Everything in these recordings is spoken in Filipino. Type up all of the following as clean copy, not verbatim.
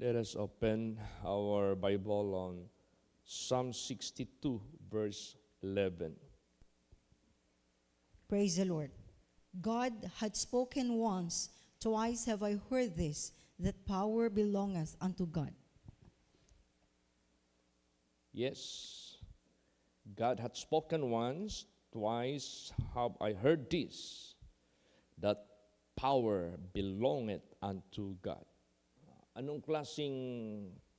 Let us open our Bible on Psalm 62, verse 11. Praise the Lord. God had spoken once, twice have I heard this, that power belongeth unto God. Yes, God had spoken once, twice have I heard this, that power belongeth unto God. Anong klaseng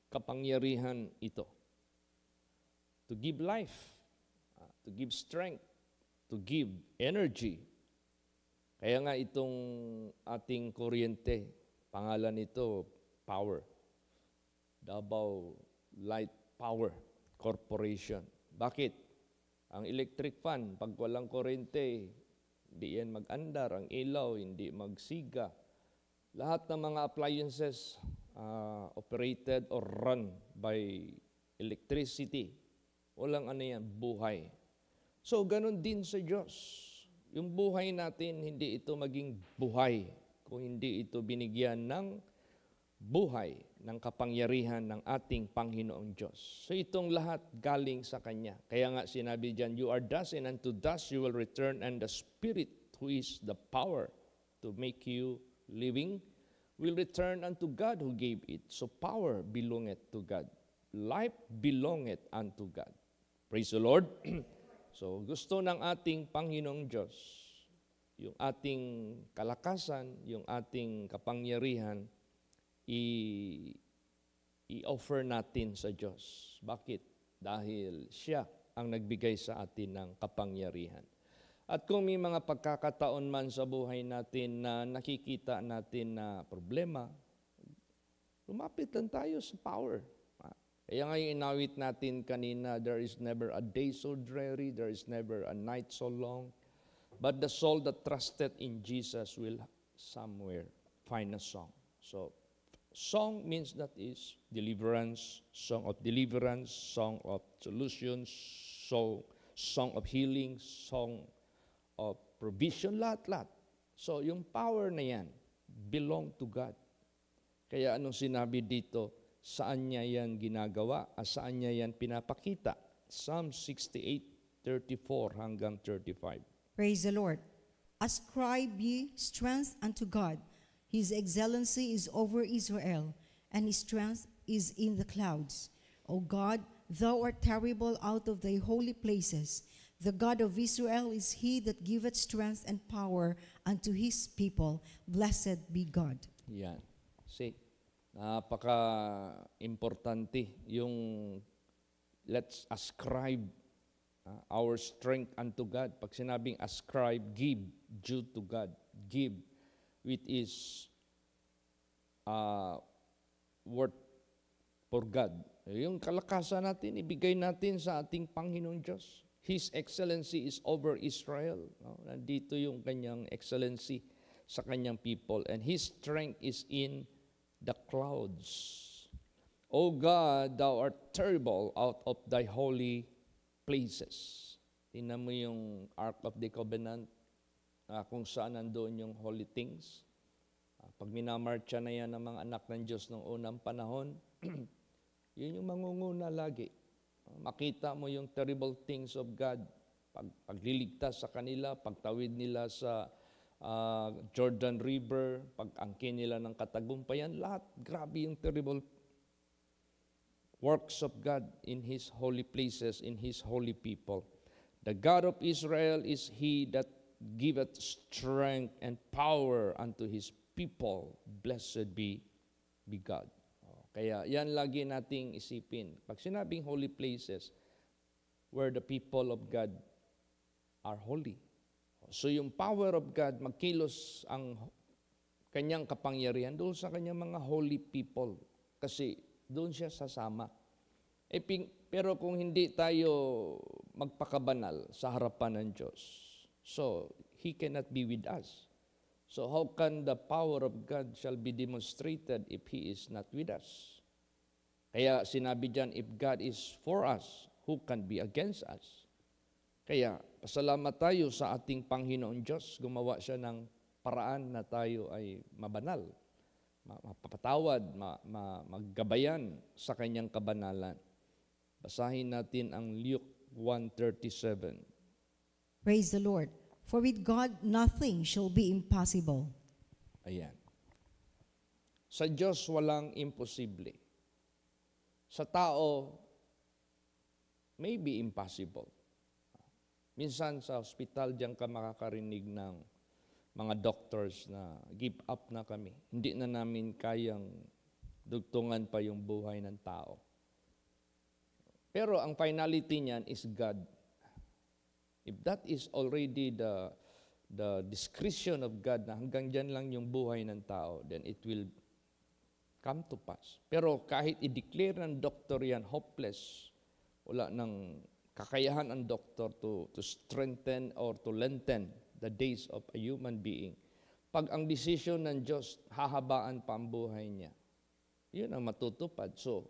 kapangyarihan ito? To give life, to give strength, to give energy. Kaya nga itong ating kuryente, pangalan nito, Power. Davao Light Power Corporation. Bakit? Ang electric fan, pag walang kuryente, hindi yan mag-andar. Ang ilaw, hindi magsiga. Lahat ng mga appliances operated or run by electricity. Walang buhay. So, ganun din sa Diyos. Yung buhay natin, hindi ito maging buhay kung hindi ito binigyan ng buhay, ng kapangyarihan ng ating Panginoong Diyos. So itong lahat galing sa Kanya. Kaya nga sinabi diyan, you are dust and unto dust you will return, and the Spirit who is the power to make you living will return unto God who gave it. So power belongeth to God. Life belongeth unto God. Praise the Lord. So gusto ng ating Panginoong Diyos, yung ating kalakasan, yung ating kapangyarihan, i-offer natin sa Diyos. Bakit? Dahil siya ang nagbigay sa atin ng kapangyarihan. At kung may mga pagkakataon man sa buhay natin na nakikita natin na problema, lumapit lang tayo sa power. Kaya nga yung inawit natin kanina, there is never a day so dreary, there is never a night so long, but the soul that trusted in Jesus will somewhere find a song. So, song means that is deliverance, song of deliverance, song of solutions, song of healing, song of provision, lahat-lahat. So, yung power na yan belong to God. Kaya anong sinabi dito? Saan niya yan ginagawa? Saan niya yan pinapakita? Psalm 68:34 hanggang 35. Praise the Lord. Ascribe ye strength unto God. His excellency is over Israel, and his strength is in the clouds. O God, thou art terrible out of thy holy places. The God of Israel is he that giveth strength and power unto his people. Blessed be God. Yan. See, napaka-importante yung let's ascribe our strength unto God. Pag sinabing ascribe, give due to God. Give which is worth for God. Yung kalakasan natin, ibigay natin sa ating Panginoong Diyos. His excellency is over Israel. No? Nandito yung kanyang excellency sa kanyang people. And His strength is in the clouds. O God, thou art terrible out of thy holy places. Tingnan mo yung Ark of the Covenant, kung saan nandoon yung holy things. Pag minamarcha na yan ng mga anak ng Diyos noong unang panahon, yun yung mangunguna lagi. Makita mo yung terrible things of God. Pagliligtas sa kanila, pagtawid nila sa Jordan River, pag-angkin nila ng katagumpayan, lahat, grabe yung terrible works of God in His holy places, in His holy people. The God of Israel is He that giveth strength and power unto His people. Blessed be God. Kaya yan lagi nating isipin. Pag sinabing holy places, where the people of God are holy. So yung power of God, magkilos ang kanyang kapangyarihan doon sa kanyang mga holy people. Kasi doon siya sasama. Pero kung hindi tayo magpakabanal sa harapan ng Diyos, so He cannot be with us. So how can the power of God shall be demonstrated if He is not with us? Kaya sinabi diyan, if God is for us, who can be against us? Kaya pasalamat tayo sa ating Panginoon Diyos. Gumawa siya ng paraan na tayo ay mabanal. mapapatawad, maggabayan sa kanyang kabanalan. Basahin natin ang Luke 1:37. Praise the Lord. For with God nothing shall be impossible. Ayan. Sa Diyos walang imposible. Sa tao, maybe impossible. Minsan sa hospital, diyan ka makakarinig ng mga doctors na give up na kami. Hindi na namin kayang dugtungan pa yung buhay ng tao. Pero ang finality niyan is God. If that is already the discretion of God na hanggang dyan lang yung buhay ng tao, then it will come to pass. Pero kahit i-declare ng doktor yan hopeless, wala nang kakayahan ang doktor to strengthen or to lengthen the days of a human being. Pag ang desisyon ng Diyos, hahabaan pa ang buhay niya. Yun ang matutupad. So,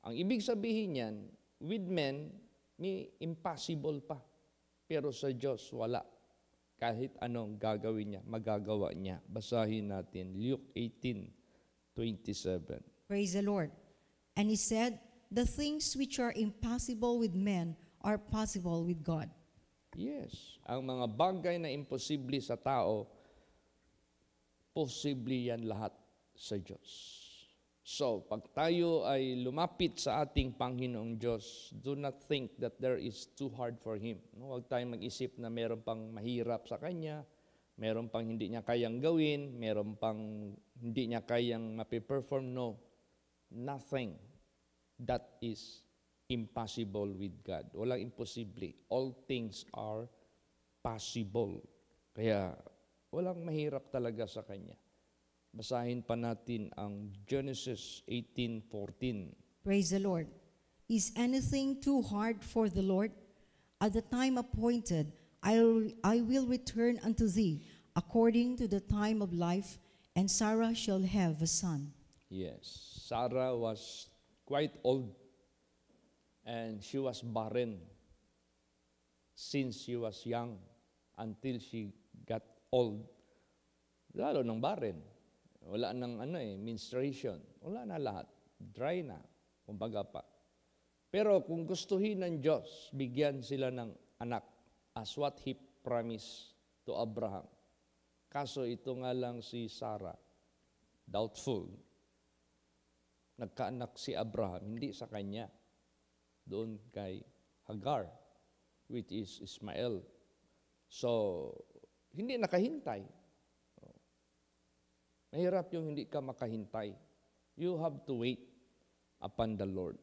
ang ibig sabihin niyan, with men, may impossible pa. Pero sa Diyos, wala. Kahit anong gagawin niya, magagawa niya. Basahin natin, Luke 18:27. Praise the Lord. And he said, the things which are impossible with men are possible with God. Yes. Ang mga bagay na imposible sa tao, posible yan lahat sa Diyos. So, pag tayo ay lumapit sa ating Panginoong Diyos, do not think that there is too hard for Him. No? Huwag tayong mag-isip na meron pang mahirap sa Kanya, meron pang hindi niya kayang gawin, meron pang hindi niya kayang mapiperform. No, nothing that is impossible with God. Walang imposible. All things are possible. Kaya walang mahirap talaga sa Kanya. Basahin pa natin ang Genesis 18:14. Praise the Lord. Is anything too hard for the Lord? At the time appointed, I will return unto thee according to the time of life, and Sarah shall have a son. Yes, Sarah was quite old and she was barren since she was young until she got old. Lalo ng barren. Wala nang menstruation. Wala na lahat. Dry na. Kumbaga pa. Pero kung gustuhin ng Diyos, bigyan sila ng anak as what He promised to Abraham. Kaso ito nga lang si Sarah, doubtful. Nagkaanak si Abraham, hindi sa kanya. Doon kay Hagar, which is Ismael. So, hindi nakahintay. Mahirap yung hindi ka makahintay. You have to wait upon the Lord.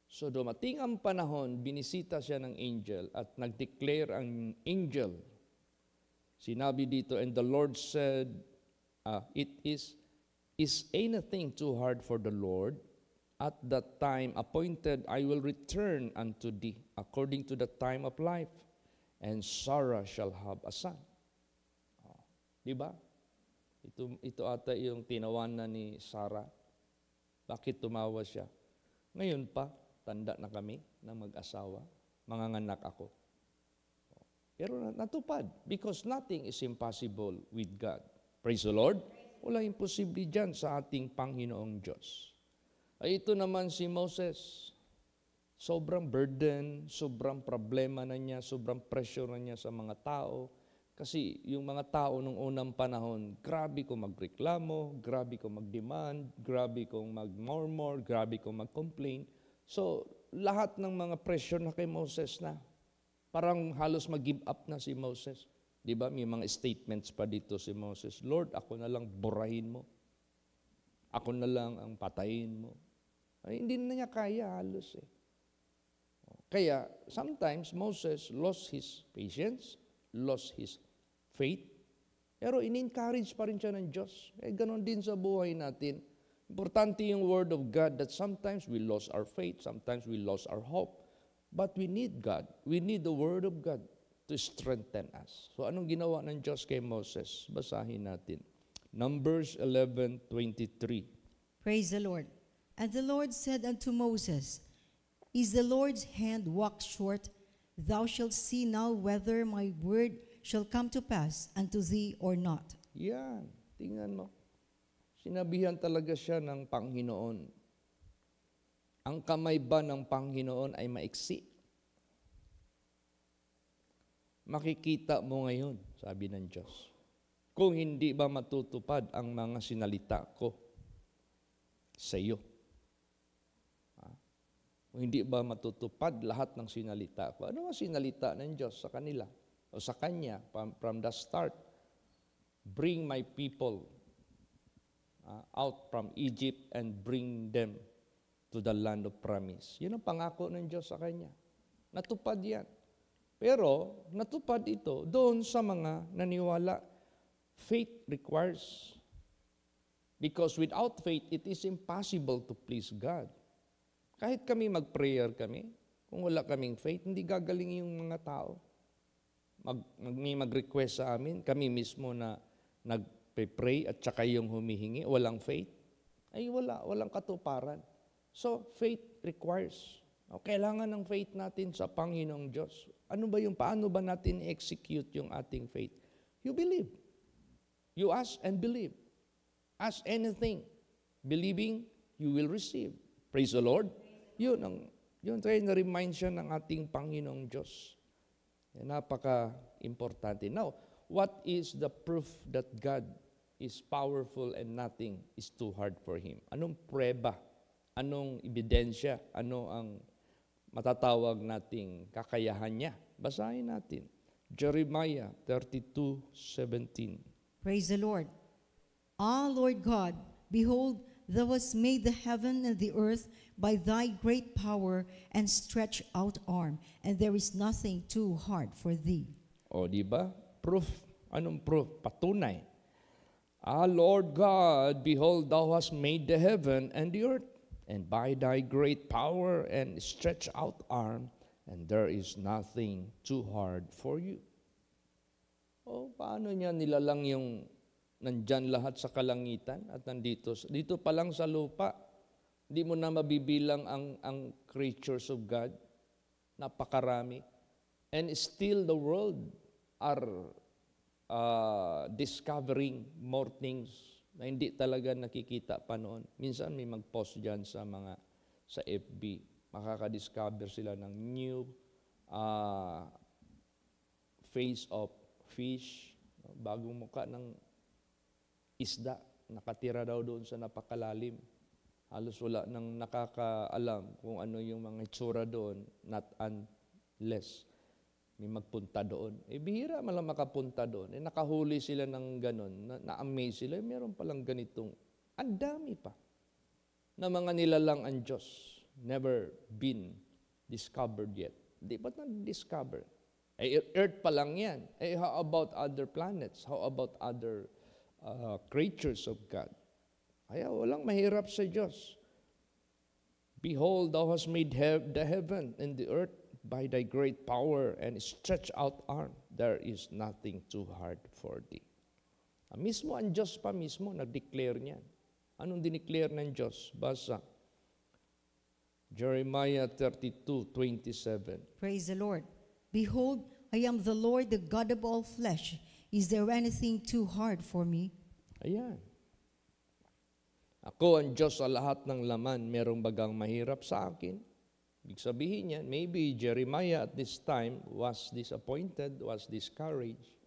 So dumating ang panahon, binisita siya ng angel at nag-declare ang angel. Sinabi dito, and the Lord said, is anything too hard for the Lord? At that time appointed, I will return unto thee according to the time of life, and Sarah shall have a son. Diba? Ito ata yung tinawanan ni Sarah. Bakit tumawa siya? Ngayon pa, tanda na kami na mag-asawa, manganganak ako. Pero natupad because nothing is impossible with God. Praise the Lord. Wala imposible dyan sa ating Panginoong Diyos. Ay ito naman si Moses. Sobrang burden, sobrang problema na niya, sobrang pressure na niya sa mga tao. Kasi yung mga tao nung unang panahon, grabe kung magreklamo, grabe kung mag-demand, grabe kung mag-murmur, grabe kung mag-complain. So, lahat ng mga pressure na kay Moses na. Parang halos mag-give up na si Moses. Di ba? May mga statements pa dito si Moses, Lord, ako na lang burahin mo. Ako na lang ang patayin mo. Ay, hindi na niya kaya halos eh. Kaya, sometimes Moses lost his patience, lost his faith, pero in-encourage pa rin siya ng Diyos. Ganon din sa buhay natin. Importante yung Word of God that sometimes we lost our faith, sometimes we lost our hope, but we need God. We need the Word of God to strengthen us. So anong ginawa ng Diyos kay Moses? Basahin natin. Numbers 11:23. Praise the Lord. And the Lord said unto Moses, Is the Lord's hand waxed short? Thou shalt see now whether my word shall come to pass unto thee or not. Yan, tingnan mo. Sinabihan talaga siya ng Panginoon. Ang kamay ba ng Panginoon ay maiksi? Makikita mo ngayon, sabi ng Diyos, kung hindi ba matutupad ang mga sinalita ko sa iyo. Kung hindi ba matutupad lahat ng sinalita ko. Ano ang sinalita ng Diyos sa kanila o sa Kanya from the start? Bring my people out from Egypt and bring them to the land of promise. Yun ang pangako ng Diyos sa Kanya. Natupad yan. Pero natupad ito doon sa mga naniwala. Faith requires. Because without faith, it is impossible to please God. Kahit kami mag-prayer kami, kung wala kaming faith, hindi gagaling yung mga tao. May mag-request sa amin, kami mismo na nag-pray at saka yung humihingi, walang faith, ay walang katuparan. So, faith requires. Kailangan ng faith natin sa Panginoong Diyos. Paano ba natin i-execute yung ating faith? You believe. You ask and believe. Ask anything. Believing, you will receive. Praise the Lord. Yun tayo na-remind siya ng ating Panginoong Diyos. Napaka-importante. Now, what is the proof that God is powerful and nothing is too hard for Him? Anong prueba? Anong ebidensya? Ano ang matatawag nating kakayahan niya? Basahin natin. Jeremiah 32:17. Praise the Lord. Ah, Lord God, behold, thou hast made the heaven and the earth by thy great power and stretched out arm, and there is nothing too hard for thee. O, di ba? Proof. Anong proof? Patunay. Ah, Lord God, behold, thou hast made the heaven and the earth, and by thy great power and stretched out arm, and there is nothing too hard for you. O, paano niya nilalang yung nandyan lahat sa kalangitan at nandito? Dito pa lang sa lupa, hindi mo na mabibilang ang creatures of God. Napakarami. And still the world are discovering more things na hindi talaga nakikita pa noon. Minsan may mag-post dyan sa FB. Makaka-discover sila ng new face of fish, bagong mukha ng isda, nakatira daw doon sa napakalalim. Halos wala nang nakakaalam kung ano yung mga itsura doon, not unless may magpunta doon. Bihira malang makapunta doon. Nakahuli sila ng ganon, na-amaze sila, meron palang ganitong, ang dami pa, na mga nilalang ang Diyos, never been discovered yet. Di ba't na-discover? Earth pa lang yan. How about other planets? How about other creatures of God? Kaya walang mahirap sa Diyos. Behold, thou hast made the heaven and the earth by thy great power and stretched out arm. There is nothing too hard for thee. Mismo ang Diyos pa mismo nag-declare niyan. Anong dineclare ng Diyos? Basa. Jeremiah 32:27. Praise the Lord. Behold, I am the Lord, the God of all flesh. Is there anything too hard for me? Ayan. Ako ang Diyos sa lahat ng laman, merong bagang mahirap sa akin. Ibig sabihin niya, maybe Jeremiah at this time was disappointed, was discouraged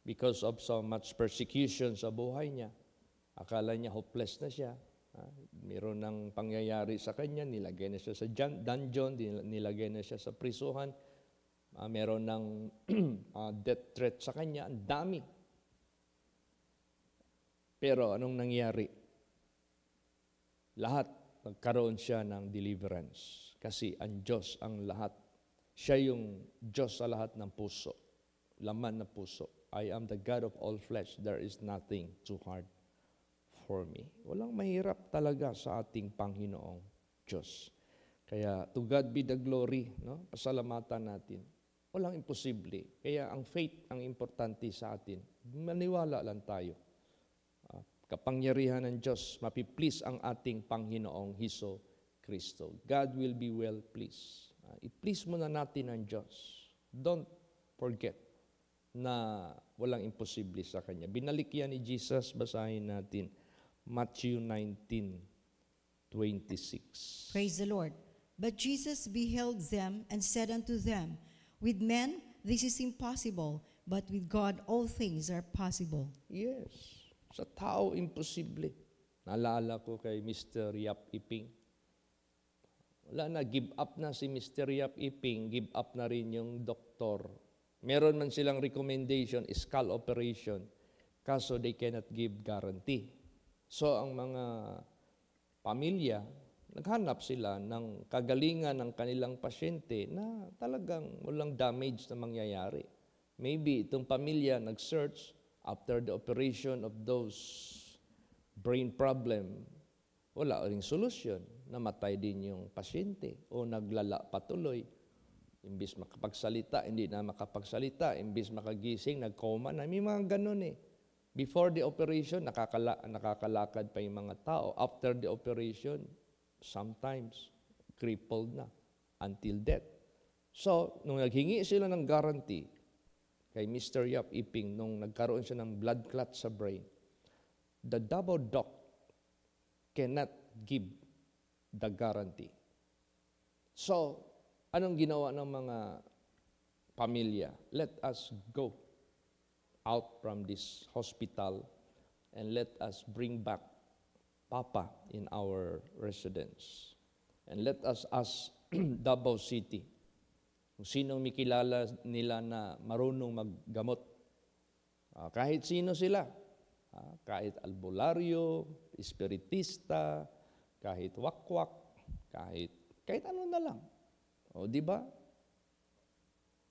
because of so much persecution sa buhay niya. Akala niya hopeless na siya. Meron ng pangyayari sa kanya, nilagay na siya sa dungeon, nilagay na siya sa prisuhan. Meron ng death threat sa kanya, ang dami. Pero anong nangyari? Lahat, nagkaroon siya ng deliverance. Kasi ang Diyos ang lahat. Siya yung Diyos sa lahat ng puso. Laman na puso. I am the God of all flesh. There is nothing too hard for me. Walang mahirap talaga sa ating Panginoong Diyos. Kaya to God be the glory. No? Pasalamatan natin. Walang imposible. Kaya ang faith ang importante sa atin. Maniwala lang tayo. Kapangyarihan ng Diyos, mapiplease ang ating Panginoong Hesus Kristo. God will be well pleased. I-please muna natin ang Diyos. Don't forget na walang imposible sa Kanya. Binalik yan ni Jesus, basahin natin. Matthew 19:26. Praise the Lord. But Jesus beheld them and said unto them, with men this is impossible, but with God all things are possible. Yes. Sa tao, imposible. Naalala ko kay Mr. Yap Iping. Wala na, give up na si Mr. Yap Iping, give up na rin yung doktor. Meron man silang recommendation, skull operation, kaso they cannot give guarantee. So ang mga pamilya, naghanap sila ng kagalingan ng kanilang pasyente na talagang walang damage na mangyayari. Maybe itong pamilya nag-search after the operation of those brain problem, wala ring solusyon. Namatay din yung pasyente o naglala patuloy. Imbis makapagsalita, hindi na makapagsalita. Imbis makagising, nag-coma na. May mga ganun eh. Before the operation, nakakalakad pa yung mga tao. After the operation, sometimes crippled na until death. So, nung naghingi sila ng guarantee kay Mr. Yap Iping, nung nagkaroon siya ng blood clot sa brain, the double doc cannot give the guarantee. So, anong ginawa ng mga pamilya? Let us go out from this hospital and let us bring back Papa in our residence. And let us ask Davao City kung sinong may kilala nila na marunong maggamot. Kahit sino sila. Kahit albularyo, espiritista, kahit wakwak, kahit ano na lang. O, di ba?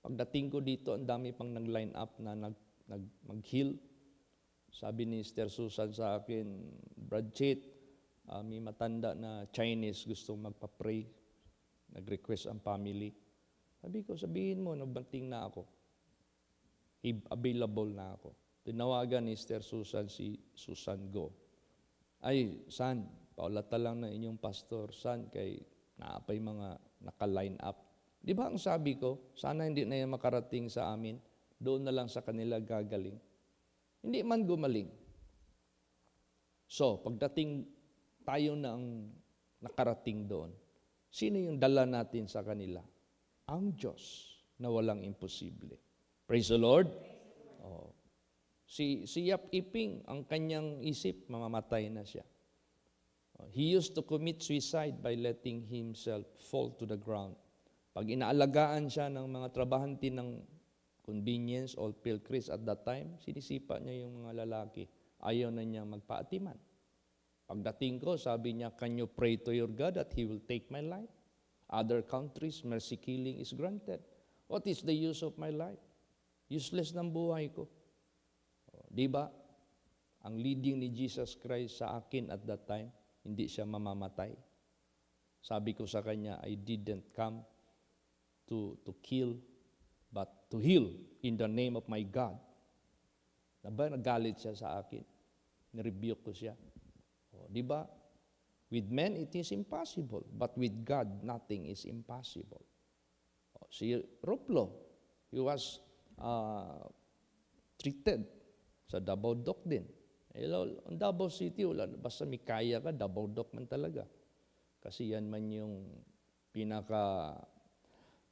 Pagdating ko dito, ang dami pang nag-line up na mag-heal. Sabi ni Sister Susan sa akin, Brad Chit, may matanda na Chinese gustong magpa-pray. Nag-request ang family. Sabi ko, sabihin mo, nagbanting na ako. Available na ako. Tinawagan ni Sister Susan si Susan Go. Ay, San, paulata lang na inyong pastor. San, kay naapay mga naka-line up. Di ba ang sabi ko, sana hindi na yan makarating sa amin. Doon na lang sa kanila gagaling. Hindi man gumaling. So, pagdating tayo na ang nakarating doon, sino yung dala natin sa kanila? Ang Diyos na walang imposible. Praise the Lord. Oh. Si Yap Iping, ang kanyang isip, mamamatay na siya. He used to commit suicide by letting himself fall to the ground. Pag inaalagaan siya ng mga trabahante ng convenience or pilcris at that time, sinisipa niya yung mga lalaki. Ayaw na niya magpaatiman. Pagdating ko, sabi niya, can you pray to your God that He will take my life? Other countries, mercy killing is granted. What is the use of my life? Useless ng buhay ko. Di ba? Ang leading ni Jesus Christ sa akin at that time, hindi siya mamamatay. Sabi ko sa kanya, I didn't come to kill, but to heal in the name of my God. Diba, nagalit siya sa akin. Nirebuke ko siya. Di ba? With men, it is impossible. But with God, nothing is impossible. Si Roplo, he was treated sa Davao Doc din. Ang Davao City, wala, basta may kaya ka, Davao Doc man talaga. Kasi yan man yung pinaka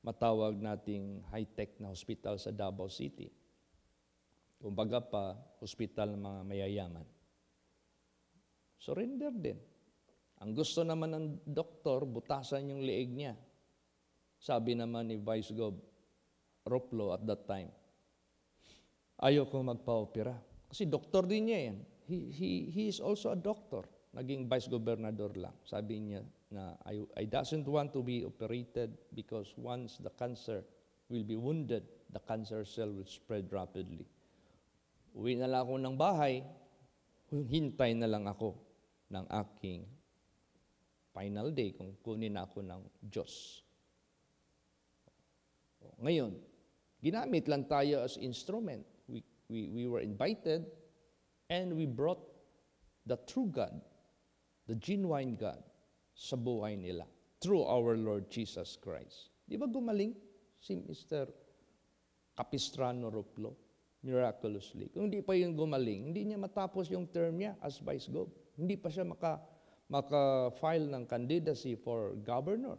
matawag nating high-tech na hospital sa Davao City. Kumbaga pa, hospital ng mga mayayaman. Surrender din. Ang gusto naman ng doktor, butasan yung leeg niya. Sabi naman ni Vice Gov Roplo at that time, ayoko magpa-opera. Kasi doktor din niya yan. He is also a doctor. Naging vice gobernador lang. Sabi niya na I doesn't want to be operated because once the cancer will be wounded, the cancer cell will spread rapidly. Uwi na lang ako ng bahay, hintay na lang ako ng aking final day kung kunin ako ng Diyos. Ngayon, ginamit lang tayo as instrument. We were invited and we brought the true God, the genuine God, sa buhay nila through our Lord Jesus Christ. Di ba gumaling si Mr. Capistrano Roplo miraculously? Kung hindi pa yung gumaling, hindi niya matapos yung term niya as Vice Gov. Hindi pa siya maka-file ng candidacy for governor.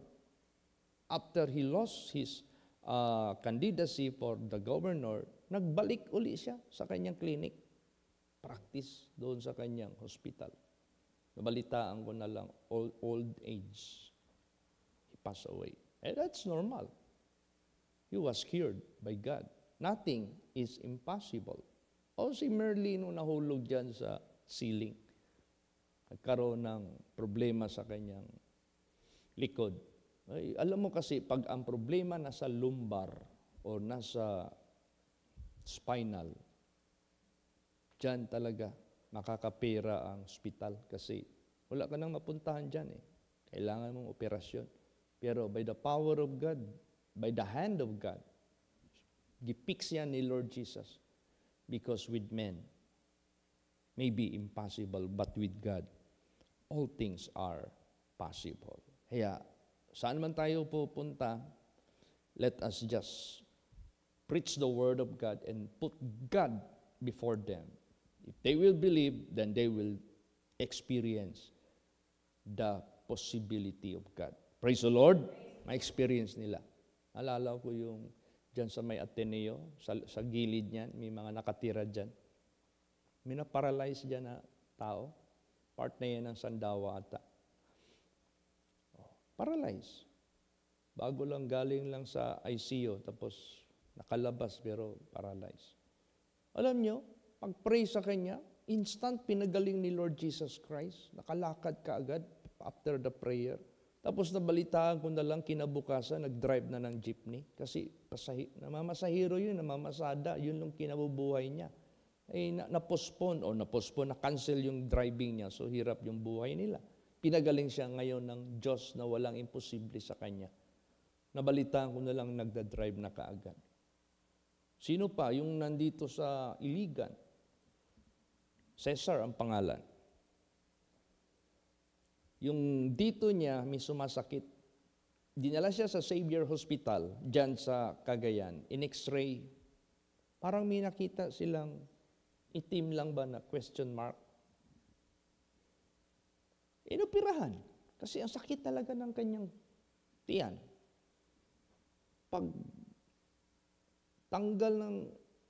After he lost his candidacy for the governor, nagbalik uli siya sa kanyang clinic. Practice doon sa kanyang hospital. Nabalitaan ko na lang, old age. He passed away. And that's normal. He was cured by God. Nothing is impossible. O si Merlin nung nahulog dyan sa ceiling, nagkaroon ng problema sa kanyang likod. Ay, alam mo kasi, pag ang problema nasa lumbar o nasa spinal, dyan talaga makakapera ang hospital kasi wala ka nang mapuntahan dyan eh. Kailangan mong operasyon. Pero by the power of God, by the hand of God, gipix yan ni Lord Jesus. Because with men, may be impossible, but with God, all things are possible. Kaya, saan man tayo pupunta, let us just preach the word of God and put God before them. If they will believe, then they will experience the possibility of God. Praise the Lord. Ma-experience nila. Alala ko yung dyan sa may Ateneo, sa gilid niyan, may mga nakatira dyan. May na-paralyze dyan na tao. Part na yan ng Sandawa ata. Paralyze. Bago lang galing lang sa ICU, tapos nakalabas pero paralyze. Alam nyo, pag-pray sa kanya, instant pinagaling ni Lord Jesus Christ. Nakalakad ka agad after the prayer. Tapos nabalitaan ko na lang kinabukasan, nag-drive na ng jeepney. Kasi namamasahiro yun, namamasada, yun yung kinabubuhay niya. Ay na-postpone, na-cancel yung driving niya, so hirap yung buhay nila. Pinagaling siya ngayon ng Diyos na walang imposible sa kanya. Nabalitaan ko na lang nagda-drive na kaagad. Sino pa? Yung nandito sa Iligan. Cesar ang pangalan. Yung dito niya, may sumasakit. Dinala siya sa Xavier Hospital, dyan sa Cagayan. In X-ray, parang may nakita silang itim lang ba na question mark. Inoperahan. Kasi ang sakit talaga ng kanyang tiyan. Pag tanggal ng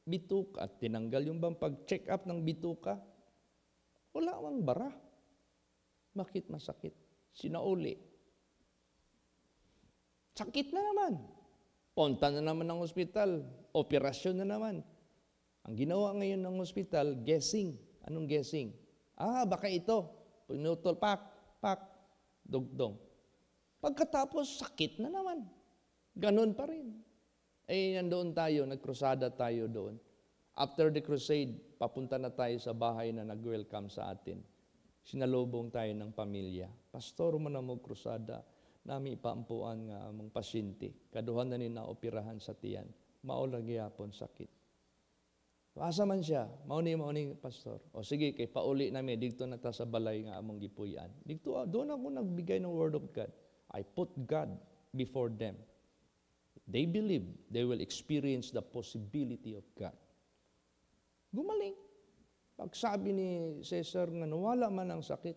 bituka, at tinanggal yung bang pag-check up ng bituka, wala mang bara. Bakit masakit? Sinauli. Sakit na naman. Punta na naman ng ospital. Operasyon na naman. Ang ginawa ngayon ng ospital, guessing. Anong guessing? Baka ito. Pinutol, pak, dugdong. Pagkatapos, sakit na naman. Ganon pa rin. Nandoon tayo, nagkrusada tayo doon. After the crusade, papunta na tayo sa bahay na nag-welcome sa atin. Sinalubong tayo ng pamilya. Pastor, man mo krusada, nami paampuan nga among pasyente. Kaduhan na ni naoperahan sa tiyan. Maulang gyapon sakit. Asa man siya, mauni, pastor. O sige, kay pauli namin, dito na ta sa balay nga among gipuyan. Dito, doon ako nagbigay ng word of God. I put God before them. They believe, they will experience the possibility of God. Gumaling. Pagsabi ni Cesar nga nawala man ang sakit,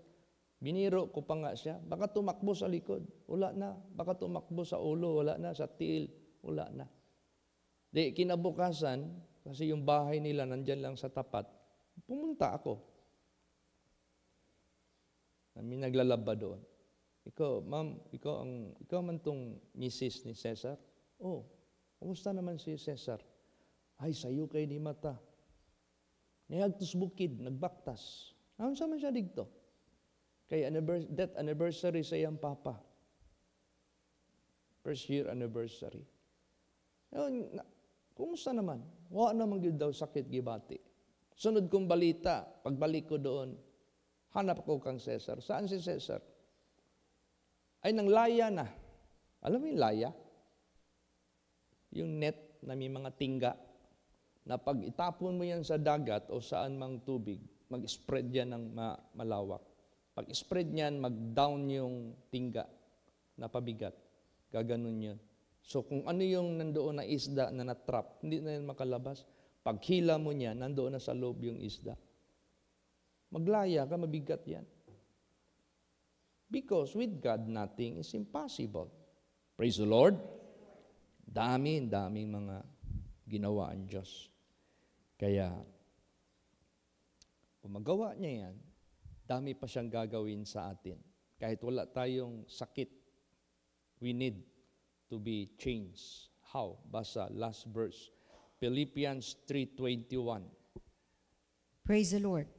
biniro ko pa nga siya, baka tumakbo sa likod, wala na. Baka tumakbo sa ulo, wala na. Sa tiil, wala na. Di, kinabukasan, kasi yung bahay nila nandyan lang sa tapat, pumunta ako. May naglalaba doon. Ikaw, ma'am, ikaw man tong misis ni Cesar? Kumusta naman si Cesar? Ay, sayo kay ni mata. Nihagtos bukid, nagbaktas. Ano sa man siya dito? Kay death anniversary sa iyang papa. First year anniversary. Kumusta naman? Wala naman yun daw sakit gibati. Sunod kong balita, pagbalik ko doon, hanap ko kang Cesar. Saan si Cesar? Ay, nang laya na. Alam mo yung laya? Yung net na may mga tingga na pag itapon mo yan sa dagat o saan mang tubig, mag-spread yan ng malawak. Pag spread niyan, mag-down yung tingga na pabigat. Gaganon yun. So kung ano yung nandoon na isda na natrap, hindi na yan makalabas. Pag hila mo niya, nandoon na sa loob yung isda. Maglaya ka, mabigat yan. Because with God, nothing is impossible. Praise the Lord. Daming mga ginawa ang Diyos. Kaya, kung magawa niya yan, dami pa siyang gagawin sa atin. Kahit wala tayong sakit, we need to be changed. How? Basa, last verse. Philippians 3:21. Praise the Lord.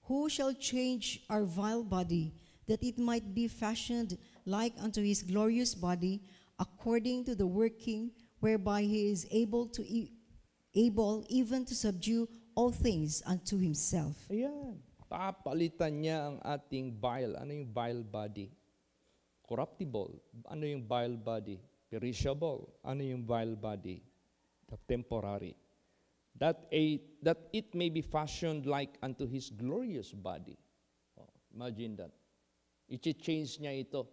Who shall change our vile body, that it might be fashioned like unto his glorious body, according to the working whereby he is able even to subdue all things unto himself. Ayan. Papalitan niya ang ating vile. Ano yung vile body? Corruptible. Ano yung vile body? Perishable. Ano yung vile body? The temporary. That it may be fashioned like unto his glorious body. Oh, imagine that. I-change niya ito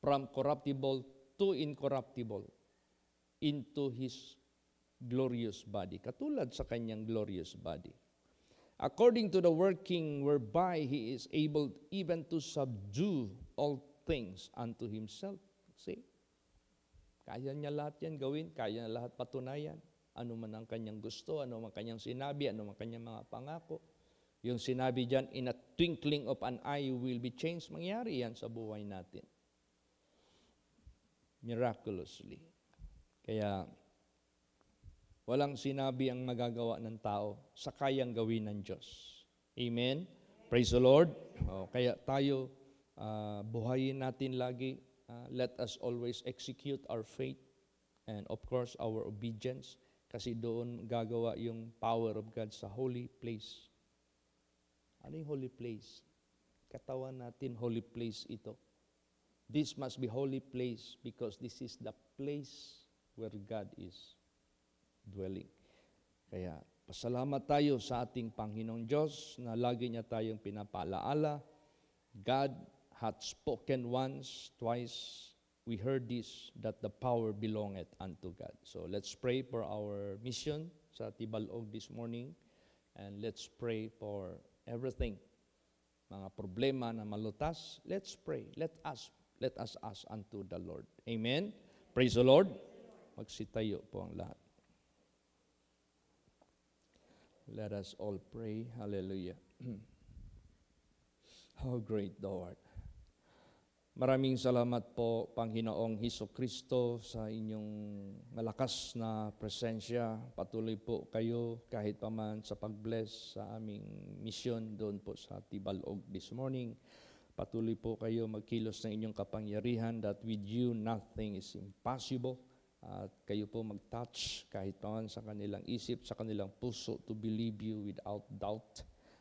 from corruptible to incorruptible into his glorious body. Katulad sa kanyang glorious body. According to the working whereby he is able even to subdue all things unto himself. See? Kaya niya lahat yan gawin, kaya niya lahat patunayan. Ano man ang kanyang gusto, ano man kanyang sinabi, ano man kanyang mga pangako. Yung sinabi dyan, in a twinkling of an eye, you will be changed. Mangyari yan sa buhay natin. Miraculously. Kaya, walang sinabi ang magagawa ng tao sa kayang gawin ng Diyos. Amen? Praise the Lord. Kaya tayo, buhayin natin lagi. Let us always execute our faith and of course our obedience kasi doon gagawa yung power of God sa holy place. Ano yung holy place? Katawan natin, holy place ito. This must be holy place because this is the place where God is dwelling. Kaya, pasalamat tayo sa ating Panginoong Diyos na lagi niya tayong pinapalaala. God hath spoken once, twice. We heard this, that the power belongeth unto God. So let's pray for our mission sa Tibalog this morning. And let's pray for everything. Mga problema na malutas, let's pray. Let us ask unto the Lord. Amen? Praise the Lord. Magsitayo po ang lahat. Let us all pray. Hallelujah. How great thou art. Maraming salamat po, Panginoong Hesukristo, sa inyong malakas na presensya. Patuloy po kayo kahit paman sa pag-bless sa aming mission doon po sa Tibalog this morning. Patuloy po kayo magkilos ng inyong kapangyarihan that with you nothing is impossible. At kayo po mag-touch kahit paman sa kanilang isip, sa kanilang puso to believe you without doubt.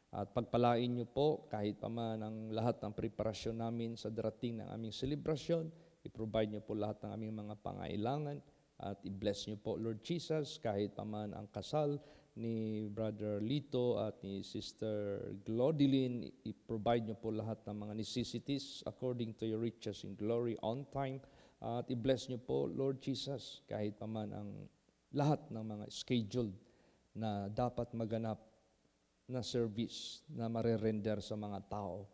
At pagpalain niyo po kahit paman ang lahat ng preparasyon namin sa darating ng aming selebrasyon. I-provide niyo po lahat ng aming mga pangailangan at i-bless niyo po, Lord Jesus, kahit paman ang kasal ni Brother Lito at ni Sister Glodiline. I-provide niyo po lahat ng mga necessities according to your riches in glory on time. At i-bless niyo po, Lord Jesus, kahit paman ang lahat ng mga scheduled na dapat maganap na service na marerender sa mga tao,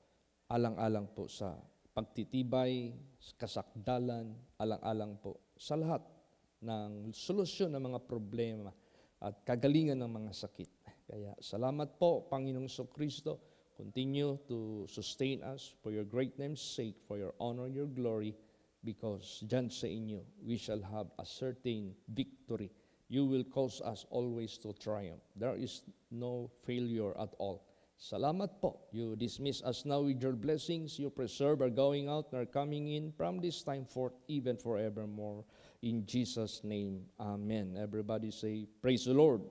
alang-alang po sa pagtitibay, kasakdalan, alang-alang po sa lahat ng solusyon ng mga problema at kagalingan ng mga sakit. Kaya salamat po, Panginoong Kristo. Continue to sustain us for your great name's sake, for your honor, your glory, because dyan sa inyo, we shall have a certain victory. You will cause us always to triumph. There is no failure at all. Salamat po. You dismiss us now with your blessings. You preserve our going out and our coming in from this time forth, even forevermore. In Jesus' name, amen. Everybody say, praise the Lord.